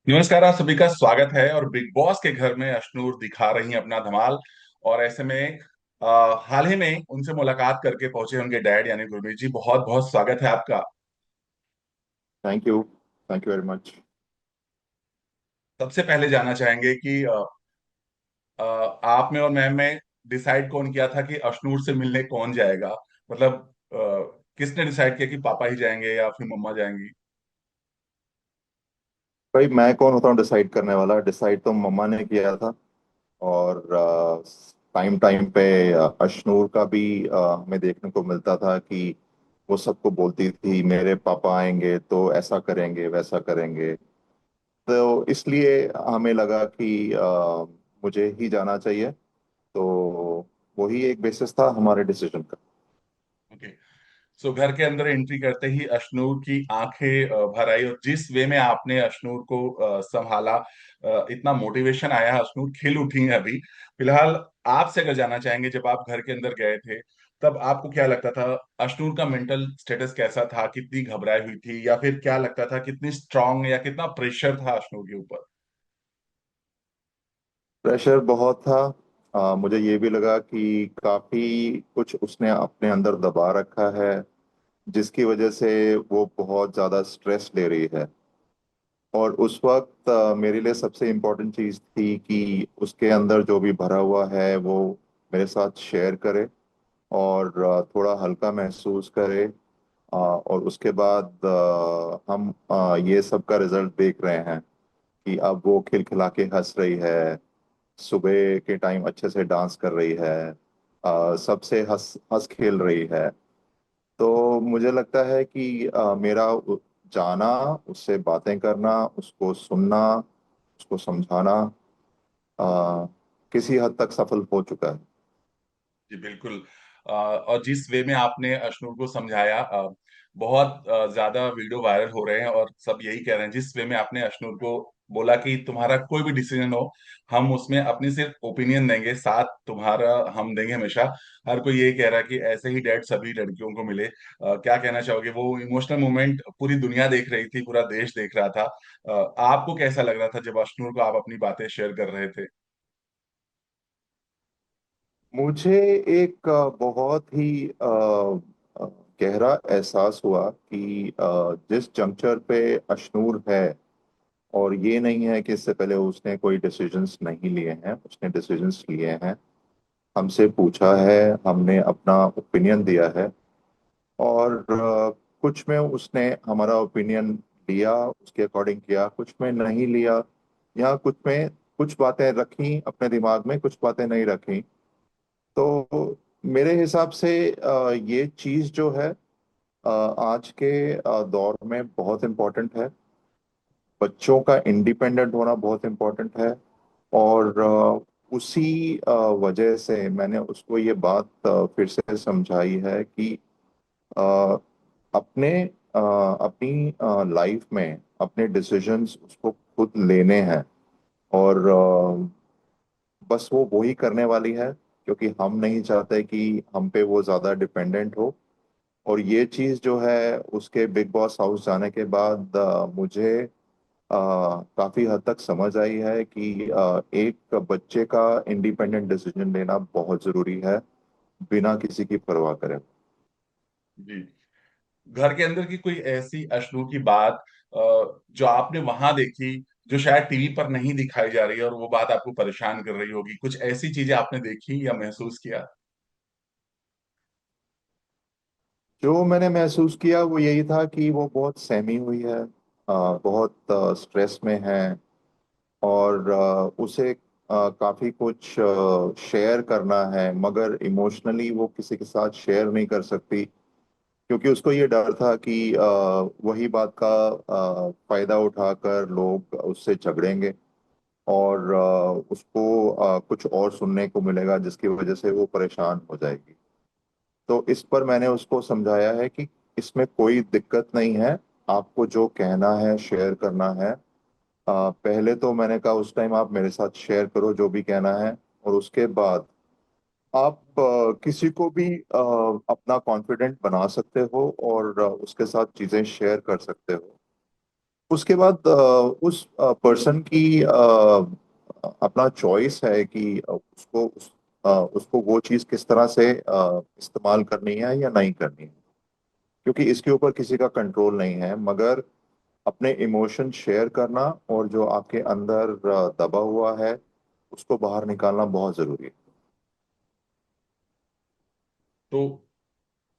नमस्कार, आप सभी का स्वागत है। और बिग बॉस के घर में अशनूर दिखा रही हैं अपना धमाल। और ऐसे में हाल ही में उनसे मुलाकात करके पहुंचे उनके डैड यानी गुरमीत जी। बहुत बहुत स्वागत है आपका। Thank you. Thank you very much. सबसे पहले जानना चाहेंगे कि आप में और मैम में डिसाइड कौन किया था कि अशनूर से मिलने कौन जाएगा। मतलब किसने डिसाइड किया कि पापा ही जाएंगे या फिर मम्मा जाएंगी। भाई मैं कौन होता हूँ डिसाइड करने वाला? डिसाइड तो मम्मा ने किया था। और टाइम टाइम पे अशनूर का भी हमें देखने को मिलता था कि वो सबको बोलती थी मेरे पापा आएंगे तो ऐसा करेंगे वैसा करेंगे। तो इसलिए हमें लगा कि मुझे ही जाना चाहिए। तो वही एक बेसिस था हमारे डिसीजन का। ओके। सो घर के अंदर एंट्री करते ही अशनूर की आंखें भर आई। और जिस वे में आपने अशनूर को संभाला, इतना मोटिवेशन आया, अशनूर खिल उठी है अभी फिलहाल। आपसे अगर जानना चाहेंगे, जब आप घर के अंदर गए थे तब आपको क्या लगता था? अशनूर का मेंटल स्टेटस कैसा था? कितनी घबराई हुई थी, या फिर क्या लगता था कितनी स्ट्रांग या कितना प्रेशर था अशनूर के ऊपर? प्रेशर बहुत था। मुझे ये भी लगा कि काफी कुछ उसने अपने अंदर दबा रखा है, जिसकी वजह से वो बहुत ज्यादा स्ट्रेस ले रही है। और उस वक्त मेरे लिए सबसे इम्पोर्टेंट चीज थी कि उसके अंदर जो भी भरा हुआ है वो मेरे साथ शेयर करे और थोड़ा हल्का महसूस करे। और उसके बाद हम ये सब का रिजल्ट देख रहे हैं कि अब वो खिलखिला के हंस रही है, सुबह के टाइम अच्छे से डांस कर रही है, सबसे हंस हंस खेल रही है। तो मुझे लगता है कि मेरा जाना, उससे बातें करना, उसको सुनना, उसको समझाना आ, किसी हद तक सफल हो चुका है। जी बिल्कुल। और जिस वे में आपने अशनूर को समझाया, बहुत ज्यादा वीडियो वायरल हो रहे हैं और सब यही कह रहे हैं। जिस वे में आपने अशनूर को बोला कि तुम्हारा कोई भी डिसीजन हो, हम उसमें अपनी सिर्फ ओपिनियन देंगे, साथ तुम्हारा हम देंगे हमेशा। हर कोई यही कह रहा है कि ऐसे ही डैड सभी लड़कियों को मिले। क्या कहना चाहोगे? वो इमोशनल मोमेंट पूरी दुनिया देख रही थी, पूरा देश देख रहा था। आपको कैसा लग रहा था जब अशनूर को आप अपनी बातें शेयर कर रहे थे? मुझे एक बहुत ही अ, गहरा एहसास हुआ कि जिस जंक्चर पे अशनूर है, और ये नहीं है कि इससे पहले उसने कोई डिसीजंस नहीं लिए हैं, उसने डिसीजंस लिए हैं, हमसे पूछा है, हमने अपना ओपिनियन दिया है। और कुछ में उसने हमारा ओपिनियन लिया, उसके अकॉर्डिंग किया, कुछ में नहीं लिया, या कुछ में कुछ बातें रखी अपने दिमाग में, कुछ बातें नहीं रखी। तो मेरे हिसाब से ये चीज जो है आज के दौर में बहुत इम्पोर्टेंट है। बच्चों का इंडिपेंडेंट होना बहुत इम्पोर्टेंट है। और उसी वजह से मैंने उसको ये बात फिर से समझाई है कि अ, अपने अपनी लाइफ में अपने डिसीजंस उसको खुद लेने हैं। और बस वो वही करने वाली है, क्योंकि हम नहीं चाहते कि हम पे वो ज़्यादा डिपेंडेंट हो। और ये चीज़ जो है उसके बिग बॉस हाउस जाने के बाद मुझे काफ़ी हद तक समझ आई है कि एक बच्चे का इंडिपेंडेंट डिसीजन लेना बहुत ज़रूरी है, बिना किसी की परवाह करे। जी। घर के अंदर की कोई ऐसी अशनू की बात जो आपने वहां देखी, जो शायद टीवी पर नहीं दिखाई जा रही है, और वो बात आपको परेशान कर रही होगी? कुछ ऐसी चीजें आपने देखी या महसूस किया? जो मैंने महसूस किया वो यही था कि वो बहुत सहमी हुई है, बहुत स्ट्रेस में है। और उसे काफी कुछ शेयर करना है, मगर इमोशनली वो किसी के साथ शेयर नहीं कर सकती, क्योंकि उसको ये डर था कि वही बात का फायदा उठाकर लोग उससे झगड़ेंगे, और उसको कुछ और सुनने को मिलेगा जिसकी वजह से वो परेशान हो जाएगी। तो इस पर मैंने उसको समझाया है कि इसमें कोई दिक्कत नहीं है, आपको जो कहना है शेयर करना है। पहले तो मैंने कहा उस टाइम आप मेरे साथ शेयर करो जो भी कहना है, और उसके बाद आप किसी को भी अपना कॉन्फिडेंट बना सकते हो और उसके साथ चीजें शेयर कर सकते हो। उसके बाद उस पर्सन की अपना चॉइस है कि उसको वो चीज़ किस तरह से इस्तेमाल करनी है या नहीं करनी है, क्योंकि इसके ऊपर किसी का कंट्रोल नहीं है। मगर अपने इमोशन शेयर करना और जो आपके अंदर दबा हुआ है उसको बाहर निकालना बहुत जरूरी है। तो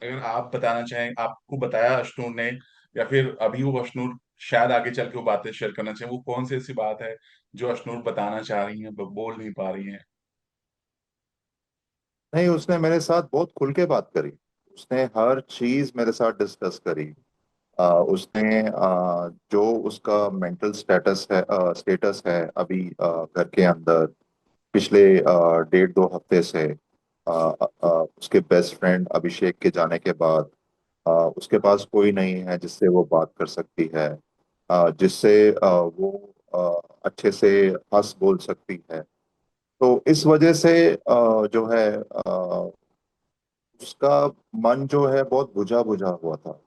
अगर आप बताना चाहें, आपको बताया अश्नूर ने, या फिर अभी वो अश्नूर शायद आगे चल के वो बातें शेयर करना चाहें, वो कौन सी ऐसी बात है जो अश्नूर बताना चाह रही हैं बोल नहीं पा रही हैं? नहीं, उसने मेरे साथ बहुत खुल के बात करी। उसने हर चीज मेरे साथ डिस्कस करी। उसने जो उसका मेंटल स्टेटस है अभी घर के अंदर पिछले 1.5-2 हफ्ते से, उसके बेस्ट फ्रेंड अभिषेक के जाने के बाद उसके पास कोई नहीं है जिससे वो बात कर सकती है, जिससे वो अच्छे से हंस बोल सकती है। तो इस वजह से जो है उसका मन जो है बहुत बुझा बुझा हुआ था,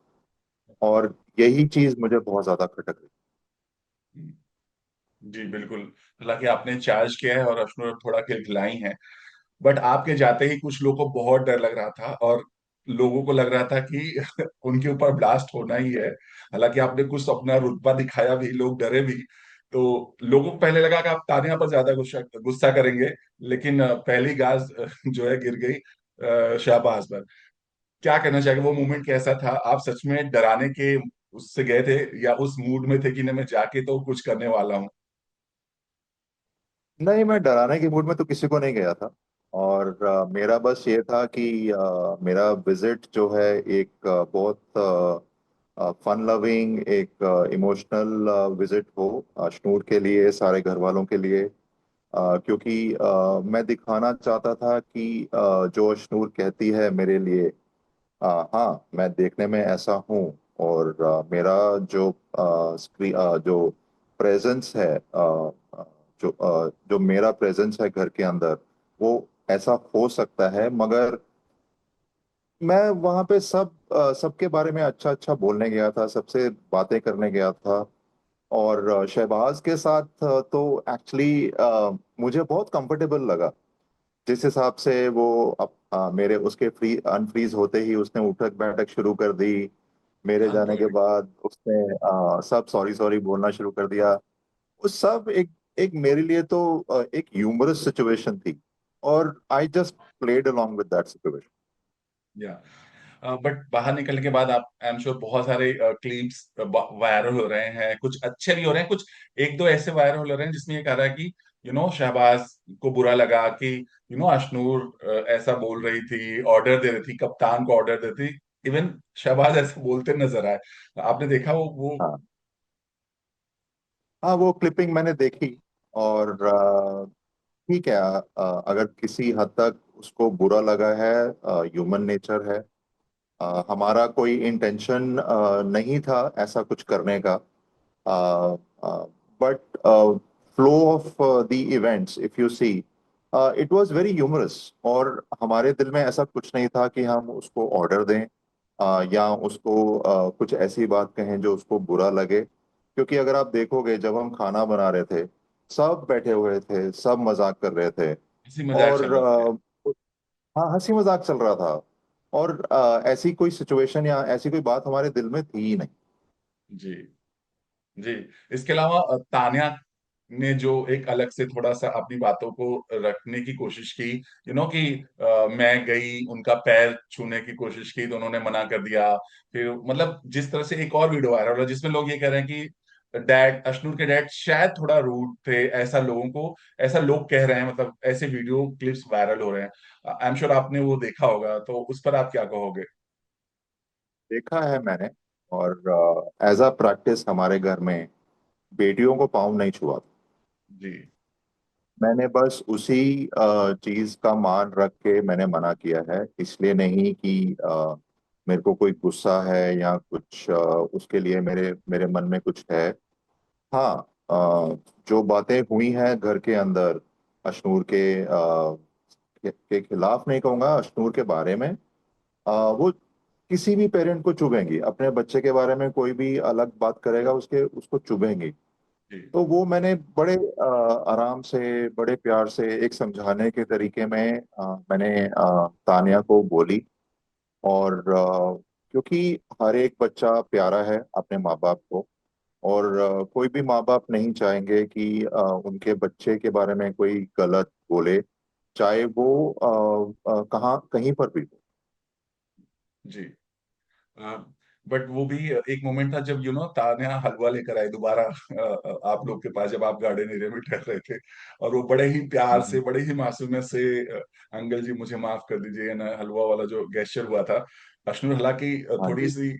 और यही चीज मुझे बहुत ज्यादा खटक रही। जी बिल्कुल। हालांकि आपने चार्ज किया है और अश्नूर थोड़ा खिलखिलाई है, बट आपके जाते ही कुछ लोगों को बहुत डर लग रहा था, और लोगों को लग रहा था कि उनके ऊपर ब्लास्ट होना ही है। हालांकि आपने कुछ अपना रुतबा दिखाया भी, लोग डरे भी। तो लोगों को पहले लगा कि आप तानिया पर ज्यादा गुस्सा गुस्सा करेंगे, लेकिन पहली गाज जो है गिर गई शाहबाज पर। क्या कहना चाहेंगे, वो मोमेंट कैसा था? आप सच में डराने के उससे गए थे, या उस मूड में थे कि नहीं मैं जाके तो कुछ करने वाला हूँ? नहीं, मैं डराने के मूड में तो किसी को नहीं गया था। और मेरा बस ये था कि मेरा विजिट जो है एक बहुत फन लविंग, एक इमोशनल विजिट हो अशनूर के लिए, सारे घर वालों के लिए। क्योंकि मैं दिखाना चाहता था कि जो अशनूर कहती है मेरे लिए, हाँ मैं देखने में ऐसा हूँ। और मेरा जो जो प्रेजेंस है, जो मेरा प्रेजेंस है घर के अंदर, वो ऐसा हो सकता है। मगर मैं वहाँ पे सबके बारे में अच्छा अच्छा बोलने गया था, सबसे बातें करने गया था। और शहबाज के साथ तो एक्चुअली मुझे बहुत कंफर्टेबल लगा। जिस हिसाब से वो मेरे उसके अनफ्रीज होते ही उसने उठक बैठक शुरू कर दी। मेरे हाँ जाने तो के बाद उसने सब सॉरी सॉरी बोलना शुरू कर दिया। वो सब एक एक मेरे लिए तो एक ह्यूमरस सिचुएशन थी, और I just played along with that situation. या बट बाहर निकलने के बाद आप, आई एम श्योर, बहुत सारे क्लिप्स वायरल हो रहे हैं, कुछ अच्छे भी हो रहे हैं, कुछ एक दो ऐसे वायरल हो रहे हैं जिसमें ये कह रहा है कि शहबाज को बुरा लगा कि अशनूर ऐसा बोल रही थी, ऑर्डर दे रही थी, कप्तान को ऑर्डर देती। इवन शहबाज ऐसे बोलते नजर आए। आपने देखा वो? हाँ, हाँ, वो क्लिपिंग मैंने देखी। और ठीक है, अगर किसी हद तक उसको बुरा लगा है, ह्यूमन नेचर है। हमारा कोई इंटेंशन नहीं था ऐसा कुछ करने का। But flow of the events, if you see, it was very humorous. और हमारे दिल में ऐसा कुछ नहीं था कि हम उसको ऑर्डर दें या उसको कुछ ऐसी बात कहें जो उसको बुरा लगे। क्योंकि अगर आप देखोगे, जब हम खाना बना रहे थे सब बैठे हुए थे, सब मजाक कर रहे थे। हंसी मजाक चल और रहा था। हाँ, हंसी मजाक चल रहा था। और ऐसी कोई सिचुएशन या ऐसी कोई बात हमारे दिल में थी ही नहीं। जी जी। इसके अलावा तान्या ने जो एक अलग से थोड़ा सा अपनी बातों को रखने की कोशिश की, कि मैं गई, उनका पैर छूने की कोशिश की तो उन्होंने मना कर दिया। फिर मतलब जिस तरह से एक और वीडियो वायरल है जिसमें लोग ये कह रहे हैं कि डैड, अश्नूर के डैड शायद थोड़ा रूड थे, ऐसा लोगों को, ऐसा लोग कह रहे हैं, मतलब ऐसे वीडियो क्लिप्स वायरल हो रहे हैं। आई एम श्योर आपने वो देखा होगा, तो उस पर आप क्या कहोगे? देखा है मैंने। और एज अ प्रैक्टिस हमारे घर में बेटियों को पाँव नहीं छुआ। जी। मैंने बस उसी चीज का मान रख के मैंने मना किया है, इसलिए नहीं कि मेरे को कोई गुस्सा है या कुछ उसके लिए मेरे मेरे मन में कुछ है। हाँ, जो बातें हुई हैं घर के अंदर अशनूर के खिलाफ नहीं कहूंगा, अशनूर के बारे में, वो किसी भी पेरेंट को चुभेंगी, अपने बच्चे के बारे में कोई भी अलग बात करेगा उसके उसको चुभेंगी। जी। तो वो मैंने बड़े आराम से, बड़े प्यार से, एक समझाने के तरीके में मैंने तानिया को बोली। और क्योंकि हर एक बच्चा प्यारा है अपने माँ बाप को, और कोई भी माँ बाप नहीं चाहेंगे कि उनके बच्चे के बारे में कोई गलत बोले, चाहे वो कहाँ कहीं पर भी हो। जी। बट वो भी एक मोमेंट था जब तान्या हलवा लेकर आई दोबारा आप लोग के पास, जब आप गार्डन एरिया में ठहर रहे थे, और वो बड़े ही प्यार से, हम्म। बड़े ही मासूमियत से अंकल जी मुझे माफ कर दीजिए ना, हलवा वाला जो गेस्चर हुआ था। अश्नूर हालांकि हाँ थोड़ी जी। सी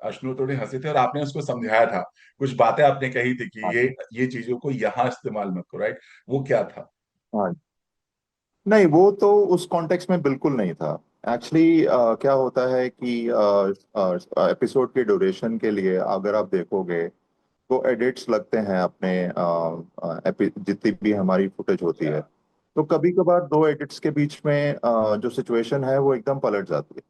अश्नूर थोड़ी हंसी थे, और आपने उसको समझाया था, कुछ बातें आपने कही थी कि हाँ ये जी। ये चीजों को यहाँ इस्तेमाल मत करो, राइट? वो क्या था? हाँ। नहीं, वो तो उस कॉन्टेक्स्ट में बिल्कुल नहीं था। एक्चुअली क्या होता है कि एपिसोड के ड्यूरेशन के लिए अगर आप देखोगे तो एडिट्स लगते हैं अपने जितनी भी हमारी फुटेज होती है। तो कभी कभार दो एडिट्स के बीच में जो सिचुएशन है वो एकदम पलट जाती है।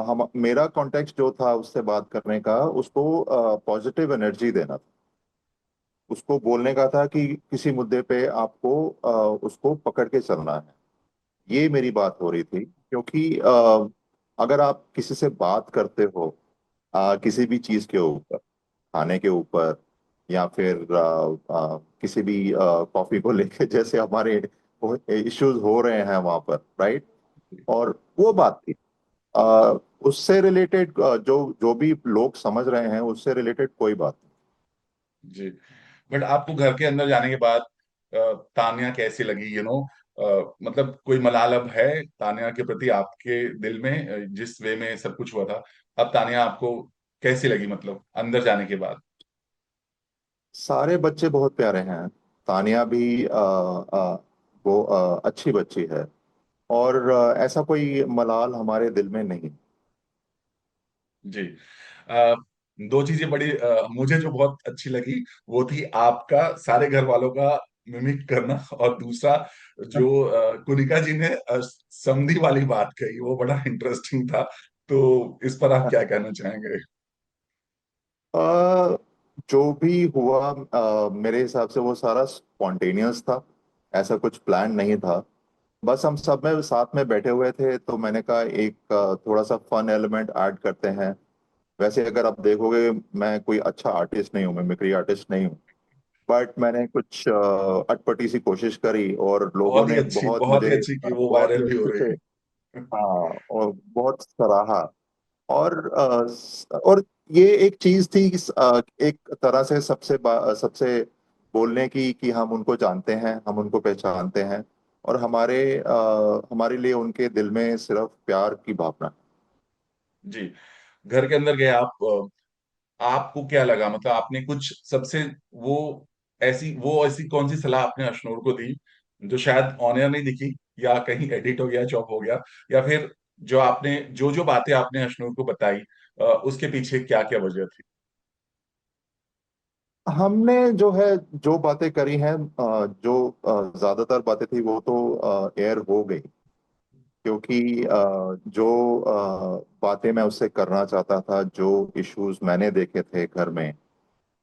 हम मेरा कॉन्टेक्स्ट जो था उससे बात करने का, उसको पॉजिटिव एनर्जी देना था। उसको बोलने का था कि किसी मुद्दे पे आपको उसको पकड़ के चलना है। ये मेरी बात हो रही थी, क्योंकि अगर आप किसी से बात करते हो किसी भी चीज के ऊपर, खाने के ऊपर, या फिर किसी भी कॉफी को लेके जैसे हमारे इश्यूज हो रहे हैं वहां पर, राइट? और वो बात थी उससे रिलेटेड, जो जो भी लोग समझ रहे हैं उससे रिलेटेड कोई बात जी। बट आपको घर के अंदर जाने के बाद तान्या कैसी लगी? मतलब कोई मलाल है तान्या के प्रति आपके दिल में, जिस वे में सब कुछ हुआ था? अब तान्या आपको कैसी लगी, मतलब अंदर जाने के बाद? नहीं। सारे बच्चे बहुत प्यारे हैं। तानिया भी वो अच्छी बच्ची है। और ऐसा कोई मलाल हमारे दिल में नहीं। जी। अ, दो चीजें बड़ी मुझे जो बहुत अच्छी लगी, वो थी आपका सारे घर वालों का मिमिक करना, और दूसरा जो कुनिका जी ने समधी वाली बात कही, वो बड़ा इंटरेस्टिंग था। तो इस पर आप क्या कहना चाहेंगे? अ, जो भी हुआ मेरे हिसाब से वो सारा स्पॉन्टेनियस था। ऐसा कुछ प्लान नहीं था। बस हम सब में साथ में बैठे हुए थे तो मैंने कहा एक थोड़ा सा फन एलिमेंट ऐड करते हैं। वैसे अगर आप देखोगे, मैं कोई अच्छा आर्टिस्ट नहीं हूँ, मैं मिमिक्री आर्टिस्ट नहीं हूँ। बट मैंने कुछ अटपटी सी कोशिश करी और लोगों ने बहुत ही अच्छी कि वो बहुत ही वायरल भी हो अच्छे से, रही है। हाँ, और बहुत सराहा। और और ये एक चीज थी कि एक तरह से सबसे बोलने की कि हम उनको जानते हैं, हम उनको पहचानते हैं, और हमारे लिए उनके दिल में सिर्फ प्यार की भावना है। जी। घर के अंदर गए आप, आपको क्या लगा? मतलब आपने कुछ सबसे वो वो ऐसी कौन सी सलाह आपने अशनूर को दी जो शायद ऑन एयर नहीं दिखी, या कहीं एडिट हो गया, चॉप हो गया, या फिर जो आपने जो जो बातें आपने अशनूर को बताई, उसके पीछे क्या क्या वजह थी? हमने जो है, जो बातें करी हैं, जो ज्यादातर बातें थी वो तो एयर हो गई। क्योंकि जो बातें मैं उससे करना चाहता था, जो इश्यूज मैंने देखे थे घर में,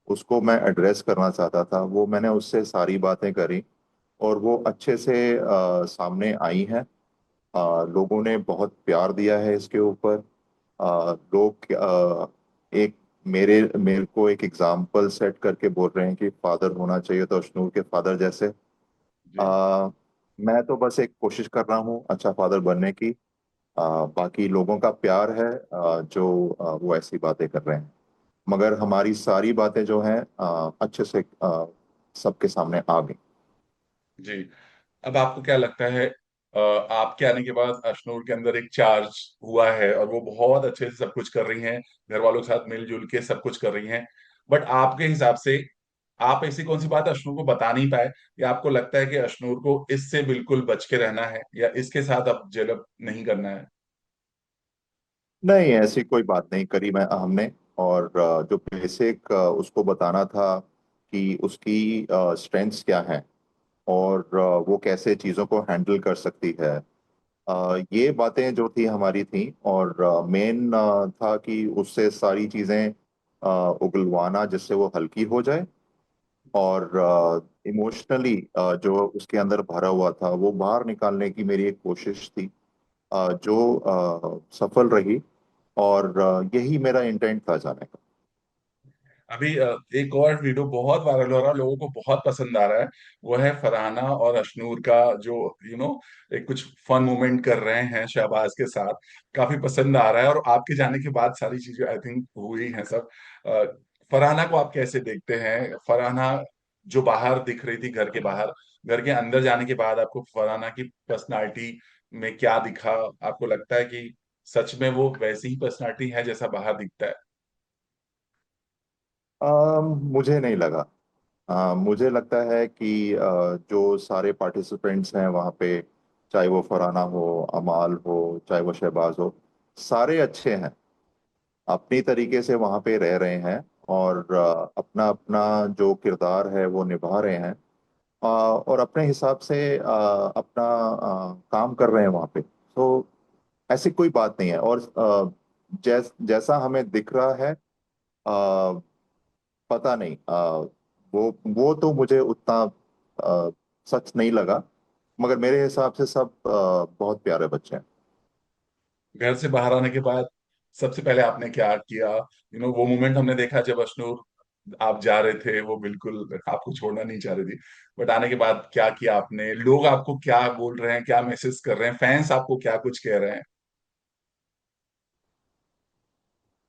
उसको मैं एड्रेस करना चाहता था, वो मैंने उससे सारी बातें करी। और वो अच्छे से सामने आई हैं। लोगों ने बहुत प्यार दिया है इसके ऊपर। लोग एक मेरे मेरे को एक एग्जाम्पल सेट करके बोल रहे हैं कि फादर होना चाहिए तो अशनूर के फादर जैसे। जी। आ, मैं तो बस एक कोशिश कर रहा हूँ अच्छा फादर बनने की। बाकी लोगों का प्यार है जो वो ऐसी बातें कर रहे हैं। मगर हमारी सारी बातें जो हैं अच्छे से सबके सामने आ गई। जी। अब आपको क्या लगता है, आपके आने के बाद अशनूर के अंदर एक चार्ज हुआ है, और वो बहुत अच्छे से सब कुछ कर रही हैं, घर वालों के साथ मिलजुल के सब कुछ कर रही हैं, बट आपके हिसाब से आप ऐसी कौन सी बात अशनूर को बता नहीं पाए, या आपको लगता है कि अशनूर को इससे बिल्कुल बच के रहना है, या इसके साथ अब जेलअप नहीं करना है? नहीं, ऐसी कोई बात नहीं करी मैं हमने। और जो बेसिक उसको बताना था कि उसकी स्ट्रेंथ्स क्या हैं, और वो कैसे चीज़ों को हैंडल कर सकती है, ये बातें जो थी हमारी थी, और मेन था कि उससे सारी चीजें उगलवाना जिससे वो हल्की हो जाए, और इमोशनली जो उसके अंदर भरा हुआ था वो बाहर निकालने की मेरी एक कोशिश थी, जो सफल रही। और यही मेरा इंटेंट था जाने का। अभी एक और वीडियो बहुत वायरल हो रहा है, लोगों को बहुत पसंद आ रहा है। वो है फरहाना और अशनूर का, जो एक कुछ फन मोमेंट कर रहे हैं शहबाज के साथ। काफी पसंद आ रहा है, और आपके जाने के बाद सारी चीजें आई थिंक हुई हैं सब। अ, फरहाना को आप कैसे देखते हैं? फरहाना जो बाहर दिख रही थी घर के बाहर, घर के अंदर जाने के बाद आपको फरहाना की पर्सनालिटी में क्या दिखा? आपको लगता है कि सच में वो वैसी ही पर्सनालिटी है जैसा बाहर दिखता है? मुझे नहीं लगा। मुझे लगता है कि जो सारे पार्टिसिपेंट्स हैं वहाँ पे, चाहे वो फरहाना हो, अमाल हो, चाहे वो शहबाज हो, सारे अच्छे हैं, अपनी तरीके से वहाँ पे रह रहे हैं, और अपना अपना जो किरदार है वो निभा रहे हैं, और अपने हिसाब से अपना काम कर रहे हैं वहाँ पे। तो ऐसी कोई बात नहीं है। और जैसा हमें दिख रहा है, पता नहीं, वो तो मुझे उतना सच नहीं लगा, मगर मेरे हिसाब से सब बहुत प्यारे बच्चे हैं। घर से बाहर आने के बाद सबसे पहले आपने क्या किया? वो मोमेंट हमने देखा जब अशनूर, आप जा रहे थे, वो बिल्कुल आपको छोड़ना नहीं चाह रही थी। बट आने के बाद क्या किया आपने? लोग आपको क्या बोल रहे हैं, क्या मैसेज कर रहे हैं, फैंस आपको क्या कुछ कह रहे हैं?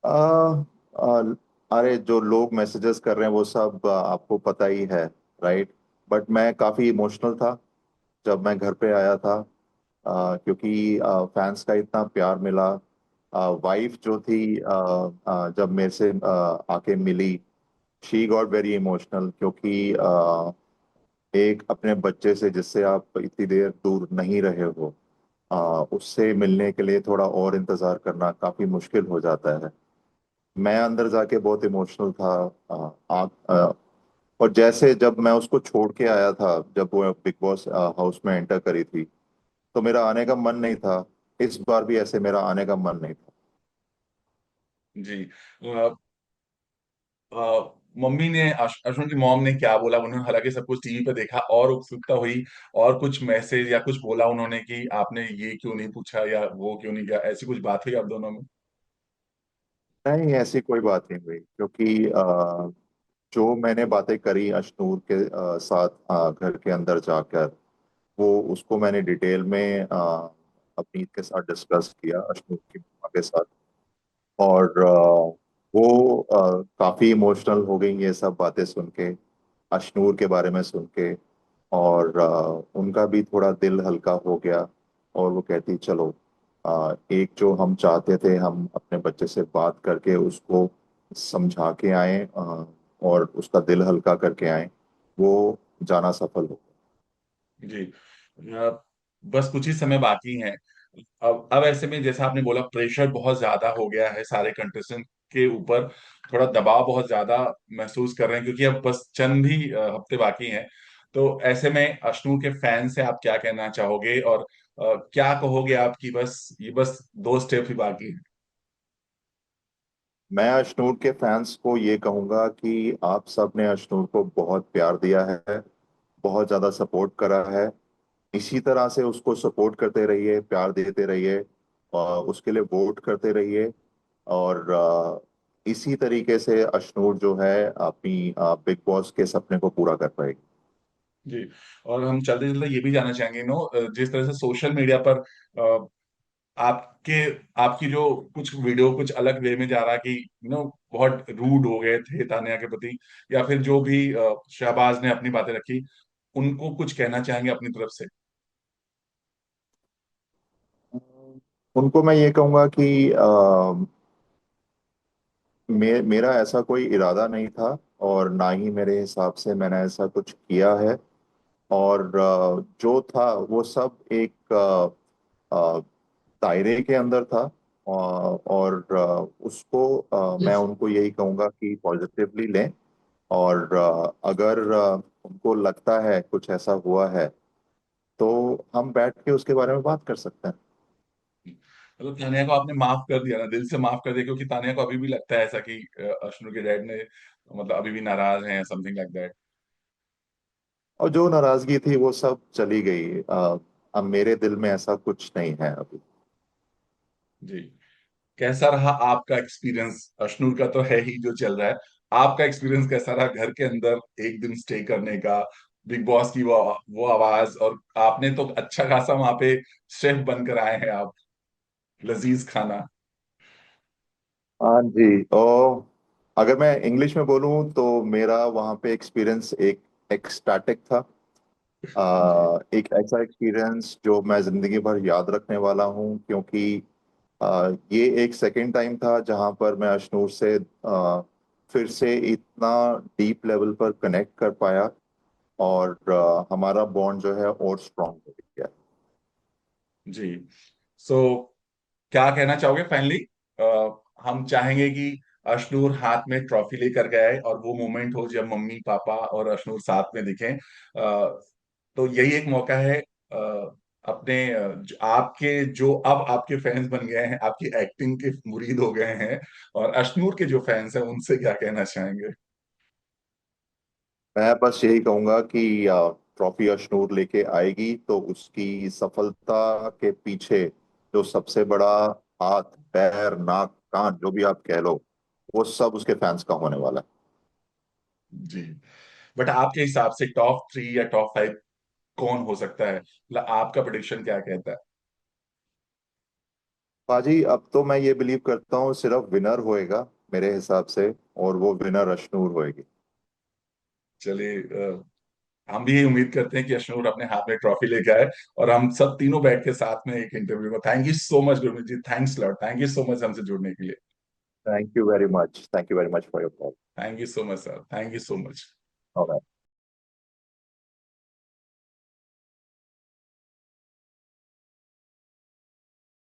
आ, आ, अरे, जो लोग मैसेजेस कर रहे हैं वो सब आपको पता ही है, राइट। बट मैं काफ़ी इमोशनल था जब मैं घर पे आया था, क्योंकि फैंस का इतना प्यार मिला। वाइफ जो थी, जब मेरे से आके मिली, शी गॉट वेरी इमोशनल, क्योंकि एक अपने बच्चे से जिससे आप इतनी देर दूर नहीं रहे हो, उससे मिलने के लिए थोड़ा और इंतजार करना काफी मुश्किल हो जाता है। मैं अंदर जाके बहुत इमोशनल था। और जैसे जब मैं उसको छोड़ के आया था, जब वो बिग बॉस हाउस में एंटर करी थी, तो मेरा आने का मन नहीं था। इस बार भी ऐसे मेरा आने का मन नहीं था। जी। मम्मी ने, अश्विन की मॉम ने क्या बोला? उन्होंने हालांकि सब कुछ टीवी पे देखा और उत्सुकता हुई, और कुछ मैसेज या कुछ बोला उन्होंने कि आपने ये क्यों नहीं पूछा या वो क्यों नहीं किया? ऐसी कुछ बात हुई आप दोनों में? नहीं, ऐसी कोई बात नहीं हुई, क्योंकि जो मैंने बातें करी अशनूर के साथ घर के अंदर जाकर, वो उसको मैंने डिटेल में अपनी के साथ डिस्कस किया, अशनूर की मम्मा के साथ। और वो काफी इमोशनल हो गई ये सब बातें सुन के, अशनूर के बारे में सुन के। और उनका भी थोड़ा दिल हल्का हो गया, और वो कहती चलो, एक जो हम चाहते थे, हम अपने बच्चे से बात करके उसको समझा के आए, और उसका दिल हल्का करके आए, वो जाना सफल हो जी। बस कुछ ही समय बाकी है। अब ऐसे में जैसा आपने बोला, प्रेशर बहुत ज्यादा हो गया है सारे कंटेस्टेंट के ऊपर। थोड़ा दबाव बहुत ज्यादा महसूस कर रहे हैं, क्योंकि अब बस चंद ही हफ्ते बाकी हैं। तो ऐसे में अश्नू के फैन से आप क्या कहना चाहोगे, और क्या कहोगे आप कि बस ये बस 2 स्टेप ही बाकी है? मैं अशनूर के फैंस को ये कहूंगा कि आप सब ने अशनूर को बहुत प्यार दिया है, बहुत ज्यादा सपोर्ट करा है। इसी तरह से उसको सपोर्ट करते रहिए, प्यार देते रहिए, और उसके लिए वोट करते रहिए। और इसी तरीके से अशनूर जो है अपनी बिग बॉस के सपने को पूरा कर पाएगी। जी। और हम चलते चलते ये भी जानना चाहेंगे, जिस तरह से सोशल मीडिया पर आपके आपकी जो कुछ वीडियो कुछ अलग वे में जा रहा है कि बहुत रूड हो गए थे तानिया के प्रति, या फिर जो भी शहबाज ने अपनी बातें रखी, उनको कुछ कहना चाहेंगे अपनी तरफ से? उनको मैं ये कहूंगा कि मेरा ऐसा कोई इरादा नहीं था, और ना ही मेरे हिसाब से मैंने ऐसा कुछ किया है। और जो था वो सब एक अ, दायरे के अंदर था। और उसको मैं उनको यही कहूंगा कि पॉजिटिवली लें। और अगर उनको लगता है कुछ ऐसा हुआ है, तो हम बैठ के उसके बारे में बात कर सकते हैं। मतलब तानिया को आपने माफ कर दिया ना, दिल से माफ कर दिया, क्योंकि तानिया को अभी भी लगता है ऐसा कि अश्नू के डैड ने मतलब अभी भी नाराज हैं, समथिंग लाइक दैट। और जो नाराजगी थी वो सब चली गई। अब मेरे दिल में ऐसा कुछ नहीं है अभी। जी। कैसा रहा आपका एक्सपीरियंस? अश्नूर का तो है ही जो चल रहा है, आपका एक्सपीरियंस कैसा रहा घर के अंदर एक दिन स्टे करने का? बिग बॉस की वो आवाज, और आपने तो अच्छा खासा वहां पे शेफ बनकर आए हैं आप, लजीज खाना। हाँ जी। और अगर मैं इंग्लिश में बोलूँ तो मेरा वहाँ पे एक्सपीरियंस एक एक्सटैटिक था। जी। एक ऐसा एक्सपीरियंस जो मैं जिंदगी भर याद रखने वाला हूँ, क्योंकि ये एक सेकेंड टाइम था जहाँ पर मैं अशनूर से फिर से इतना डीप लेवल पर कनेक्ट कर पाया, और हमारा बॉन्ड जो है और स्ट्रांग हो गया। जी। सो क्या कहना चाहोगे फाइनली? हम चाहेंगे कि अशनूर हाथ में ट्रॉफी लेकर गए और वो मोमेंट हो जब मम्मी पापा और अशनूर साथ में दिखें। तो यही एक मौका है। अपने आपके जो अब आपके फैंस बन गए हैं, आपकी एक्टिंग के मुरीद हो गए हैं, और अशनूर के जो फैंस हैं उनसे क्या कहना चाहेंगे? मैं बस यही कहूंगा कि ट्रॉफी अशनूर लेके आएगी तो उसकी सफलता के पीछे जो सबसे बड़ा हाथ, पैर, नाक, कान, जो भी आप कह लो, वो सब उसके फैंस का होने वाला है। जी। बट आपके हिसाब से टॉप 3 या टॉप 5 कौन हो सकता है? मतलब आपका प्रेडिक्शन क्या कहता है? बाजी, अब तो मैं ये बिलीव करता हूँ सिर्फ विनर होएगा मेरे हिसाब से, और वो विनर अशनूर होएगी। चलिए, हम भी यही उम्मीद करते हैं कि अशनूर अपने हाथ में ट्रॉफी लेके आए और हम सब तीनों बैठ के साथ में एक इंटरव्यू को। Thank you so much Gurmeet ji, thanks lot, thank you so much हमसे जुड़ने के लिए। Thank you very much, thank you very much for your thank you so much sir, thank you so much. Call.